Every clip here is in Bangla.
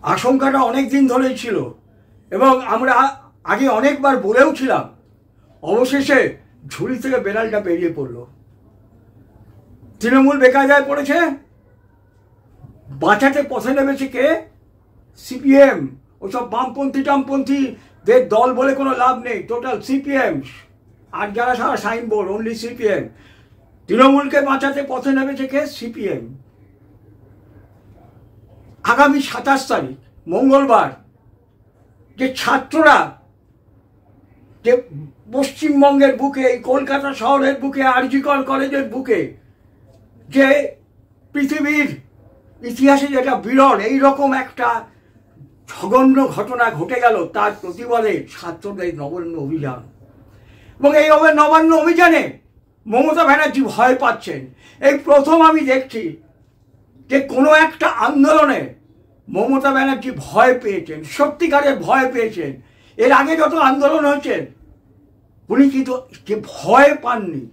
আশঙ্কাটা অনেক দিন ধরেই ছিল এবং আমরা আগে অনেকবার বলেও ছিলাম। অবশেষে ঝুড়ি থেকে বেড়ালটা বেরিয়ে পড়লো। তৃণমূল বেকায়দায় পড়েছে, বাঁচাতে পথে নেমেছে কে? সিপিএম। ওসব বামপন্থী টামপন্থীদের দল বলে কোনো লাভ নেই, টোটাল সিপিএম। আর যারা সারা সাইনবোর্ড, অনলি সিপিএম। তৃণমূলকে বাঁচাতে পথে নেমেছে কে? সিপিএম। আগামী 27 তারিখ মঙ্গলবার যে ছাত্ররা যে পশ্চিমবঙ্গের বুকে, এই কলকাতা শহরের বুকে, আরজি কর কলেজের বুকে যে পৃথিবীর ইতিহাসে যেটা বিরল এইরকম একটা জঘন্য ঘটনা ঘটে গেল, তার প্রতিবাদে ছাত্রদের নবান্ন অভিযান। এবং এই নবান্ন অভিযানে মমতা ব্যানার্জি ভয় পাচ্ছেন। এই প্রথম আমি দেখছি যে কোনো একটা আন্দোলনে মমতা ব্যানার্জি ভয় পেয়েছেন, সত্যিকারের ভয় পেয়েছেন। এর আগে যত আন্দোলন হয়েছে উনি কিন্তু যে ভয় পাননি।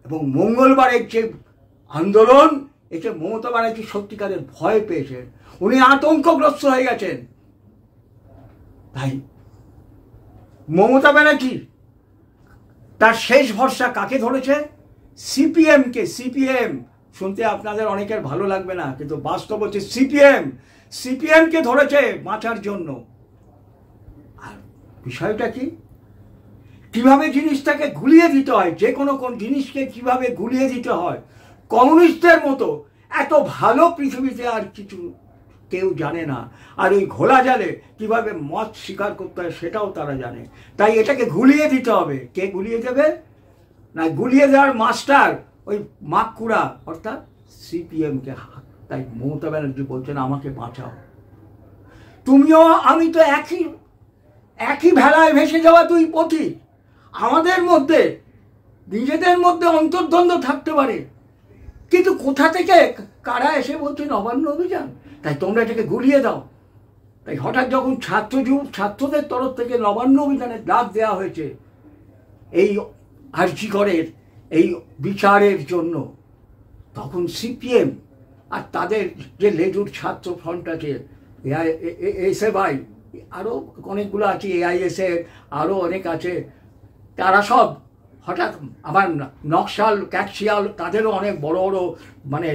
এবং মঙ্গলবারের যে আন্দোলন, এতে মমতা ব্যানার্জি সত্যিকারের ভয় পেয়েছেন, উনি আতঙ্কগ্রস্ত হয়ে গেছেন। তাই মমতা ব্যানার্জি তার শেষ ভরসা কাকে ধরেছে? সিপিএমকে। সিপিএম শুনতে আপনাদের অনেকের ভালো লাগবে না, কিন্তু বাস্তব হচ্ছে সিপিএমকে ধরেছে বাঁচার জন্য। আর বিষয়টা কি, কিভাবে জিনিসটাকে গুলিয়ে দিতে হয়, যে কোনো জিনিসকে কিভাবে গুলিয়ে দিতে হয়, কমিউনিস্টদের মতো এত ভালো পৃথিবীতে আর কিছু কেউ জানে না। আর ওই ঘোলা জালে কিভাবে মদ শিকার করতে হয় সেটাও তারা জানে। তাই এটাকে গুলিয়ে দিতে হবে। কে গুলিয়ে দেবে? না, গুলিয়ে দেওয়ার মাস্টার ওই মাকুড়া, অর্থাৎ সিপিএমকে। তাই মমতা ব্যানার্জি বলছেন আমাকে বাঁচাও। তুমিও আমি তো একই ভেলায় ভেসে যাওয়া দুই পথি। আমাদের মধ্যে নিজেদের মধ্যে অন্তর্দ্বন্দ্ব থাকতে পারে, কিন্তু কোথা থেকে কারা এসে বলছে নবান্ন অভিযান, তাই তোমরা এটাকে গুলিয়ে দাও। তাই হঠাৎ যখন ছাত্রদের তরফ থেকে নবান্ন অভিযানের ডাক দেওয়া হয়েছে এই আরজি করের এই বিচারের জন্য, তখন সিপিএম আর তাদের যে লেজুর ছাত্র ফ্রন্ট আছে, এসএফআই, আরও অনেকগুলো আছে, এআইএসএ, আরও অনেক আছে, তারা সব হঠাৎ আবার নকশাল, ক্যাকশিয়াল, তাদেরও অনেক বড় বড় মানে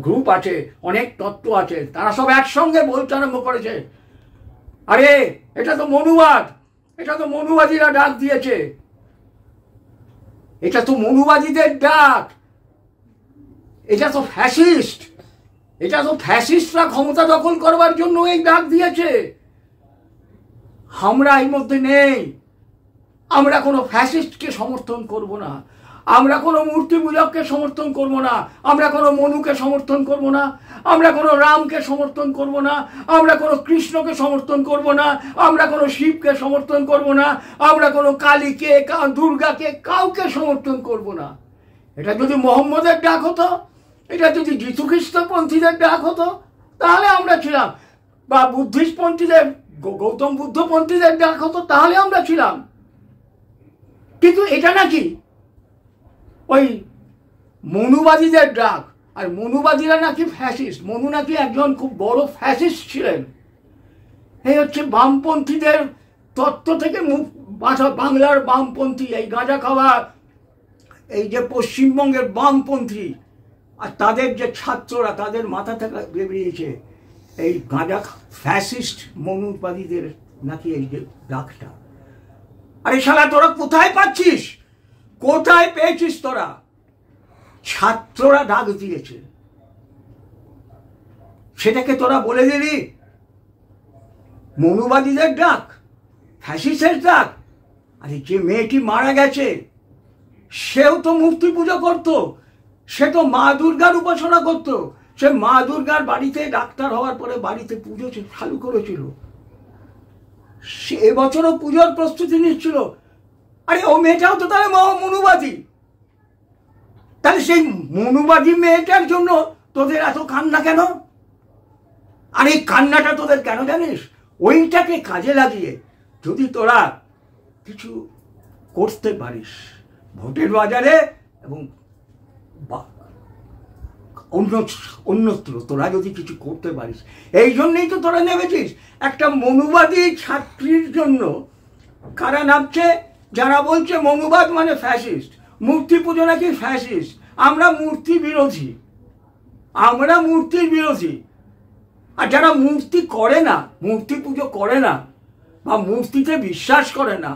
গ্রুপ আছে, অনেক তত্ত্ব আছে, তারা সব একসঙ্গে বলতে আরম্ভ করেছে, আরে এটা তো মনুবাদ, এটা তো মনুবাদীরা ডাক দিয়েছে, এটা তো মনুবাদীদের ডাক, এটা তো ফ্যাসিস্ট, এটা তো ফ্যাসিস্টরা ক্ষমতা দখল করবার জন্য এই ডাক দিয়েছে। আমরা এর মধ্যে নেই। আমরা কোনো ফ্যাসিস্টকে সমর্থন করব না, আমরা কোনো মূর্তি পূজককে সমর্থন করব না, আমরা কোনো মনুকে সমর্থন করব না, আমরা কোনো রামকে সমর্থন করব না, আমরা কোনো কৃষ্ণকে সমর্থন করব না, আমরা কোনো শিবকে সমর্থন করব না, আমরা কোনো কালীকে, দুর্গাকে, কাউকে সমর্থন করব না। এটা যদি মোহাম্মদের ডাক হতো, এটা যদি যীশু খ্রিস্টপন্থীদের ডাক হতো, তাহলে আমরা ছিলাম, বা বুদ্ধিস্টপন্থীদের, গৌতম বুদ্ধপন্থীদের ডাক হতো, তাহলে আমরা ছিলাম। কিন্তু এটা নাকি ওই মনুবাদীদের ডাক, আর মনুবাদীরা নাকি ফ্যাসিস্ট। মনু নাকি একজন খুব বড় ফ্যাসিস্ট ছিলেন। এই হচ্ছে বামপন্থীদের তত্ত্ব থেকে বাংলার বামপন্থী, এই গাঁজা খাওয়া, এই যে পশ্চিমবঙ্গের বামপন্থী, আর তাদের যে ছাত্ররা, তাদের মাথা থেকে বেরিয়েছে এই গাঁজা ফ্যাসিস্ট মনুবাদীদের নাকি এই যে ডাকটা। আরে শালা তোরা কোথায় পাচ্ছিস, কোথায় পেয়েছিস তোরা? ছাত্ররা ডাক দিয়েছে, সেটাকে তোরা বলে দিলি মনুবাদীদের ডাক, ফ্যাসিস্টের ডাক। আরে যে মেয়েটি মারা গেছে সেও তো মূর্তি পুজো করতো, সে তো মা দুর্গার উপাসনা করতো, সে মা দুর্গার বাড়িতে ডাক্তার হওয়ার পরে বাড়িতে পুজো চালু করেছিল, সে এবছরও পুজোর প্রস্তুতি নিচ্ছিল। আরে ও মেয়েটাও তো তাহলে মনুবাদী। তাহলে সেই মনুবাদী মেয়েটার জন্য তোদের এত কান্না কেন? আর এই কান্নাটা তোদের কেন জানিস? ওইটাকে কাজে লাগিয়ে যদি তোরা কিছু করতে পারিস ভোটের বাজারে এবং অন্যত্র তোরা যদি কিছু করতে পারিস, এই জন্যই তো তোরা নেমেছিস। একটা মনুবাদী ছাত্রীর জন্য কারা নামছে? যারা বলছে মনুবাদ মানে ফ্যাসিস্ট, মূর্তি পুজো নাকি ফ্যাসিস্ট। আমরা মূর্তি বিরোধী, আমরা মূর্তির বিরোধী। আর যারা মূর্তি করে না, মূর্তি পুজো করে না বা মূর্তিতে বিশ্বাস করে না,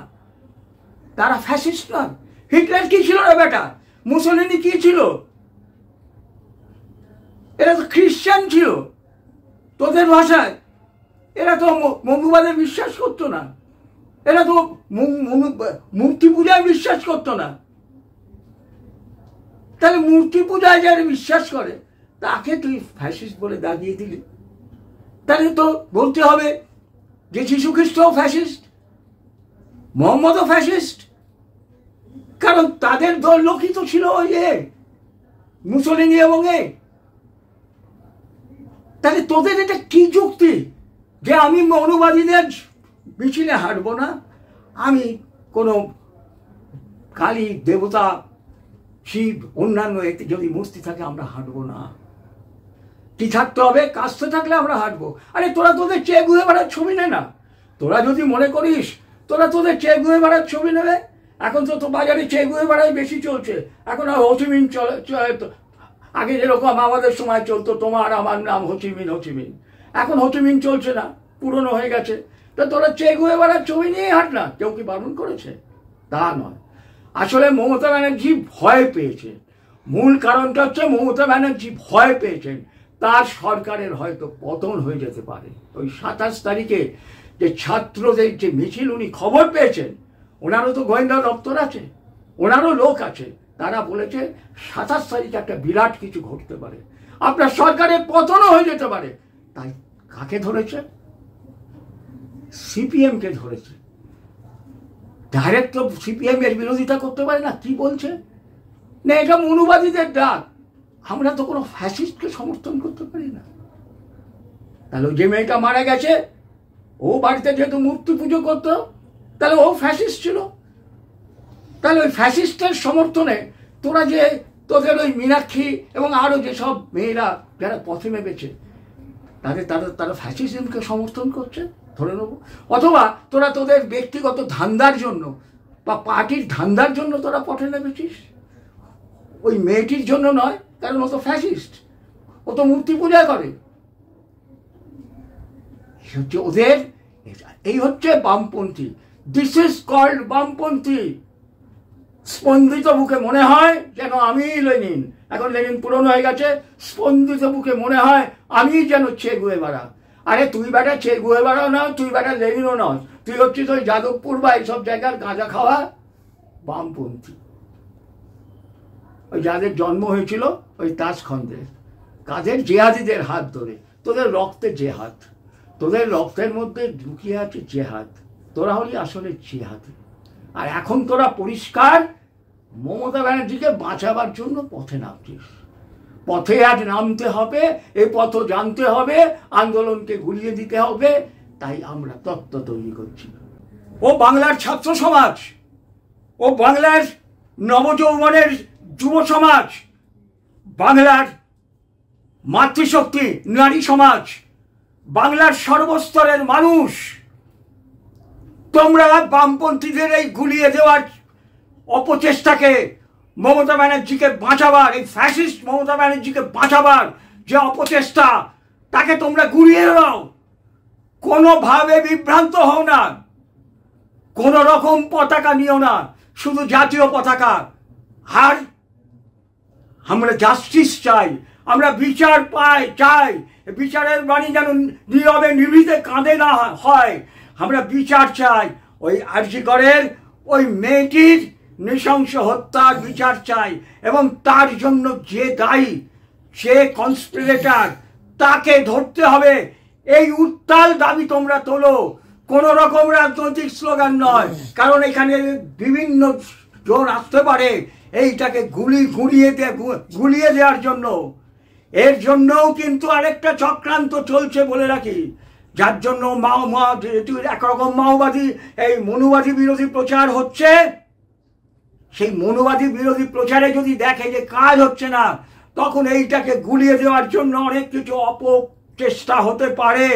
তারা ফ্যাসিস্ট নয়। হিটলার কি ছিল রে বেটা? মুসলিনি কি ছিল? এরা তো খ্রিস্টান ছিল তোদের ভাষায়। এরা তো মনুবাদে বিশ্বাস করতো না, এরা তো মূর্তি পূজায় বিশ্বাস করতো না। তাহলে মূর্তি পূজায় যারা বিশ্বাস করে তাকে তুই ফ্যাসিস্ট বলে দাগিয়ে দিলি। তাহলে তো বলতে হবে যে যীশু খ্রিস্টও ফ্যাসিস্ট, মোহাম্মদও ফ্যাসিস্ট, কারণ তাদের দল লোকিত ছিল ওই মুসলিনি এবং তাহলে তোদের এটা কি যুক্তি যে আমি মনুবাদীদের মিছিলে হাঁটবো না, আমি কোনো কালী দেবতা শিব অন্যান্য এতে যদি মূর্তি থাকে আমরা হাঁটবো না? কি থাকতে হবে? কাস্তে থাকলে আমরা হাঁটবো। আরে তোরা তোদের চেয়ে ঘুরে বেড়ার ছবি নে না। তোরা যদি মনে করিস তোরা তোদের চেয়ে ঘুরে বেড়ার ছবি নেবে, এখন তো বাজারে চেয়ে ঘুরে বেড়াই বেশি চলছে। এখন আর হোচিমিন চলে, আগে যেরকম আমাদের সময় চলতো তোমার আমার নাম হোচিমিন, হোচিমিন। এখন হোচিমিন চলছে না, পুরনো হয়ে গেছে। তা তোরা চেয়ে ঘুরে বেড়ার ছবি নিয়ে হাঁট না। কেউ কি বারণ করেছে? তা নয়। আসলে মমতা ব্যানার্জি ভয় পেয়েছে। মূল কারণটা হচ্ছে মমতা ব্যানার্জি ভয় পেয়েছেন তার সরকারের হয়তো পতন হয়ে যেতে পারে। ওই 27 তারিখে যে ছাত্রদের যে মিছিল উনি খবর পেয়েছেন, ওনারও তো গোয়েন্দা দপ্তর আছে, ওনারও লোক আছে, তারা বলেছে 27 তারিখে একটা বিরাট কিছু ঘটতে পারে, আপনার সরকারের পতনও হয়ে যেতে পারে। তাই কাকে ধরেছে? সিপিএমকে ধরেছে। ডাইরেক্ট তো সিপিএম এর বিরোধিতা করতে পারে না। কি বলছে না এটা মনুবাদীদের ডাক, আমরা তো কোনো ফ্যাসিস্টকে সমর্থন করতে পারি না। তাহলে যে মেয়েটা মারা গেছে ও বাড়িতে যেহেতু মূর্তি পুজো করতো, তাহলে ও ফ্যাসিস্ট ছিল। তাহলে ওই ফ্যাসিস্টের সমর্থনে তোরা যে তোদের ওই মীনাক্ষী এবং আরও যেসব মেয়েরা যারা পথে নেমেছে তারা ফ্যাসিজমকে সমর্থন করছে ধরে নেবো। অথবা তোরা তোদের ব্যক্তিগত ধান্দার জন্য বা পার্টির ধান্দার জন্য তোরা পথে নেমেছিস, ওই মেয়েটির জন্য নয়, কারণ ও তো ফ্যাসিস্ট, ও তো মূর্তি পূজা করে। হচ্ছে ওদের, এই হচ্ছে বামপন্থী। দিস ইজ কল্ড বামপন্থী। স্পন্দিত বুকে মনে হয় যেন আমি লেনিন, এখন লেনিন পুরনো হয়ে গেছে, স্পন্দিত বুকে মনে হয় আমি যেন চে গুয়েভারা। আরে তুই বেটা চে গুয়েভারাও না, তুই বেটা লেনিনও নয়, তুই হচ্ছিস ওই যাদবপুর বা এইসব জায়গার গাঁজা খাওয়া বামপন্থী। ওই যাদের জন্ম হয়েছিল ওই তাজখন্দের কাদের জেহাদিদের হাত ধরে, তোদের রক্তে জেহাদ, তোদের রক্তের মধ্যে ঢুকিয়ে আছে জেহাদ, তোরা হলি আসলে জেহাদি। আর এখন তোরা পরিষ্কার মমতা ব্যানার্জিকে বাঁচাবার জন্য পথে নামছিস। পথে আজ নামতে হবে, এই পথ জানতে হবে, আন্দোলনকে ঘুরিয়ে দিতে হবে। তাই আমরা তত্ত্ব তৈরি করছি। ও বাংলার ছাত্র সমাজ, ও বাংলার নবযৌবনের যুব সমাজ, বাংলার মাতৃশক্তি নারী সমাজ, বাংলার সর্বস্তরের মানুষ, তোমরা বামপন্থীদের এই গুলিয়ে দেওয়ার অপচেষ্টাকে, মমতা ব্যানার্জিকে বাঁচাবার, এই ফ্যাসিস্ট মমতা ব্যানার্জিকে বাঁচাবার যে অপচেষ্টা, তাকে তোমরা গুলিয়ে দাও। কোনোভাবে বিভ্রান্ত হও না, কোনো রকম পতাকা নিও না, শুধু জাতীয় পতাকা। আর আমরা জাস্টিস চাই, আমরা বিচার চাই। বিচারের বাণী যেন নীরবে নিভৃতে কাঁদে না হয়। আমরা বিচার চাই। ওই আরজিকরের ওই মেয়েটির নৃশংস হত্যার বিচার চাই, এবং তার জন্য যে দায়ী, যে কনস্পিরেটর, তাকে ধরতে হবে। এই উত্তাল দাবি তোমরা তোলো, কোনো রকম রাজনৈতিক স্লোগান নয়, কারণ এখানে বিভিন্ন জন আসতে পারে এইটাকে গুলিয়ে দেওয়ার জন্য। এর জন্যও কিন্তু আরেকটা চক্রান্ত চলছে বলে রাখি, যার জন্য একরকম মাওবাদী এই মনুবাদী বিরোধী প্রচার হচ্ছে। সেই মনুবাদী বিরোধী প্রচারে যদি দেখে যে কাজ হচ্ছে না, তখন এইটাকে গুলিয়ে দেওয়ার জন্য অনেক কিছু অপচেষ্টা হতে পারে।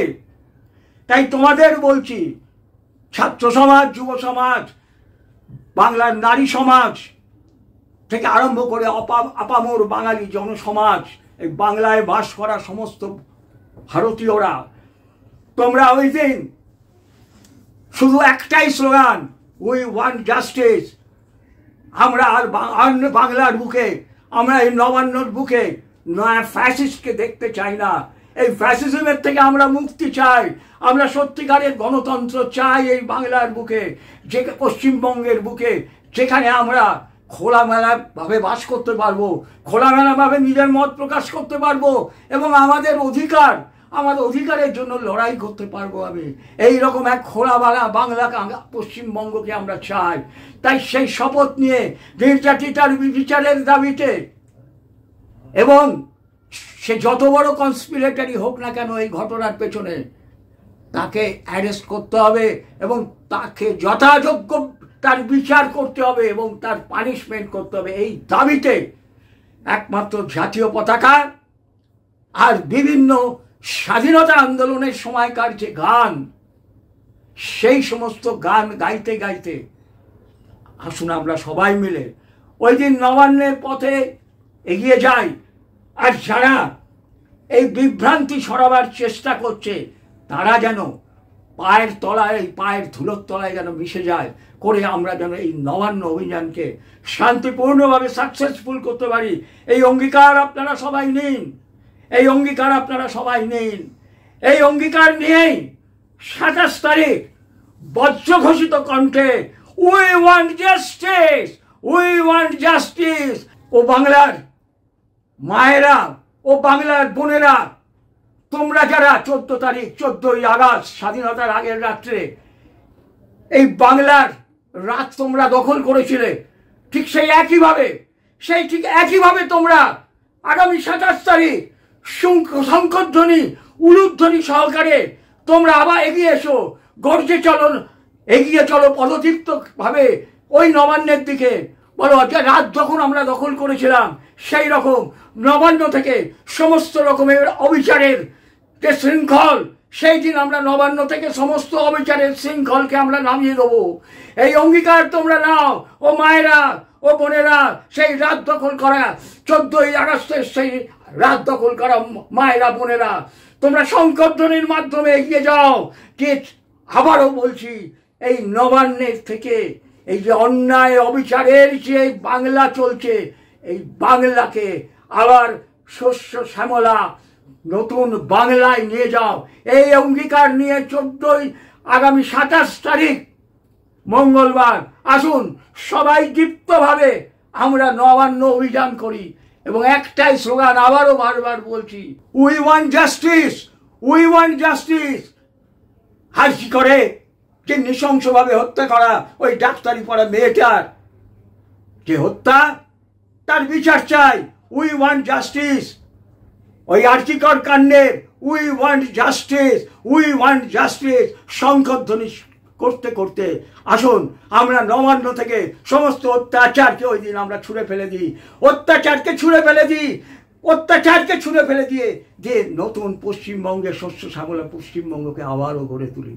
তাই তোমাদের বলছি, ছাত্র সমাজ, যুব সমাজ, বাংলার নারী সমাজ থেকে আরম্ভ করে আপামর বাঙালি জনসমাজ, এই বাংলায় বাস করা সমস্ত ভারতীয়রা, তোমরা ওই দিন শুধু একটাই স্লোগান, উই ওয়ান্ট জাস্টিস। আমরা আর বাংলার বুকে, আমরা এই নবান্নর বুকে নয়া ফ্যাসিস্টকে দেখতে চাই না। এই ফ্যাসিজমের থেকে আমরা মুক্তি চাই। আমরা সত্যিকারের গণতন্ত্র চাই এই বাংলার বুকে, যে পশ্চিমবঙ্গের বুকে, যেখানে আমরা খোলামেলাভাবে বাস করতে পারবো, খোলামেলাভাবে নিজের মত প্রকাশ করতে পারবো এবং আমাদের অধিকারের জন্য লড়াই করতে পারবো। আমি এইরকম এক খোলামেলা বাংলা পশ্চিমবঙ্গকে আমরা চাই। তাই সেই শপথ নিয়ে নির্যাতিতার বিচারের দাবিতে, এবং সে যত বড় কনস্পিরেটরি হোক না কেন এই ঘটনার পেছনে, তাকে অ্যারেস্ট করতে হবে এবং তাকে যথাযোগ্য তার বিচার করতে হবে এবং তার পানিশমেন্ট করতে হবে। এই দাবিতে একমাত্র জাতীয় পতাকা আর বিভিন্ন স্বাধীনতা আন্দোলনের সময়কার যে গান, সেই সমস্ত গান গাইতে গাইতে আসুন আমরা সবাই মিলে ওই দিন নবান্নের পথে এগিয়ে যাই। আর যারা এই বিভ্রান্তি সরাবার চেষ্টা করছে, তারা যেন পায়ের তলায়, পায়ের ধুলোর তলায় যেন মিশে যায়, করে আমরা যেন এই নবান্ন অভিযানকে শান্তিপূর্ণভাবে সাকসেসফুল করতে পারি। এই অঙ্গীকার আপনারা সবাই নিন, এই অঙ্গীকার আপনারা সবাই নিন। এই অঙ্গীকার নিয়েই 27 তারিখ বজ্রঘোষিত কণ্ঠে we want justice, we want justice. ও বাংলার মায়েরা, ও বাংলার বোনেরা, তোমরা যারা 14 তারিখ 14ই আগস্ট স্বাধীনতার আগের রাত্রে এই বাংলার রাত তোমরা দখল করেছিলে, ঠিক একইভাবে তোমরা আগামী 27 তারিখ শঙ্খধ্বনি, উলুধ্বনি সহকারে তোমরা আবার এগিয়ে এসো, গর্জে চলো, এগিয়ে চলো পদদীপ্ত ভাবে ওই নবান্নের দিকে। বলো যে রাত যখন আমরা দখল করেছিলাম, সেই রকম নবান্ন থেকে সমস্ত রকমের অবিচারের যে শৃঙ্খল, সেই দিন আমরা নবান্ন থেকে সমস্ত অবিচারের শৃঙ্খলকে আমরা নামিয়ে দেবো। এই অঙ্গীকার তোমরা নাও ও মায়েরা, ও বোনেরা। সেই রাত দখল করা 14ই আগস্টের সেই রাত দখল করা মায়েরা, বোনেরা, তোমরা শঙ্খধ্বনির মাধ্যমে এগিয়ে যাও। যে আবারও বলছি, এই নবান্নের থেকে এই যে অন্যায় অবিচারের যে বাংলা চলছে, এই বাংলাকে আবার শস্য শ্যামলা নতুন বাংলায় নিয়ে যাও। এই অঙ্গীকার নিয়ে আগামী 27 তারিখ মঙ্গলবার আসুন সবাই দীপ্তভাবে আমরা নবান্ন অভিযান করি এবং একটাই স্লোগান আবারও বারবার বলছি, we want justice, we want justice. হাসি করে যে নৃশংসভাবে হত্যা করা ওই ডাক্তারি পড়া মেয়েটার যে হত্যা, তার বিচার চাই। We want justice. ওই আর্জিকর কাণ্ডের we want justice, we want justice শঙ্খধ্বনি করতে করতে আসুন আমরা নবান্ন থেকে সমস্ত অত্যাচারকে ওই দিন আমরা ছুঁড়ে ফেলে দিই, অত্যাচারকে ছুঁড়ে ফেলে দিয়ে যে নতুন পশ্চিমবঙ্গের শস্য শ্যামলা পশ্চিমবঙ্গকে আবারও গড়ে তুলি।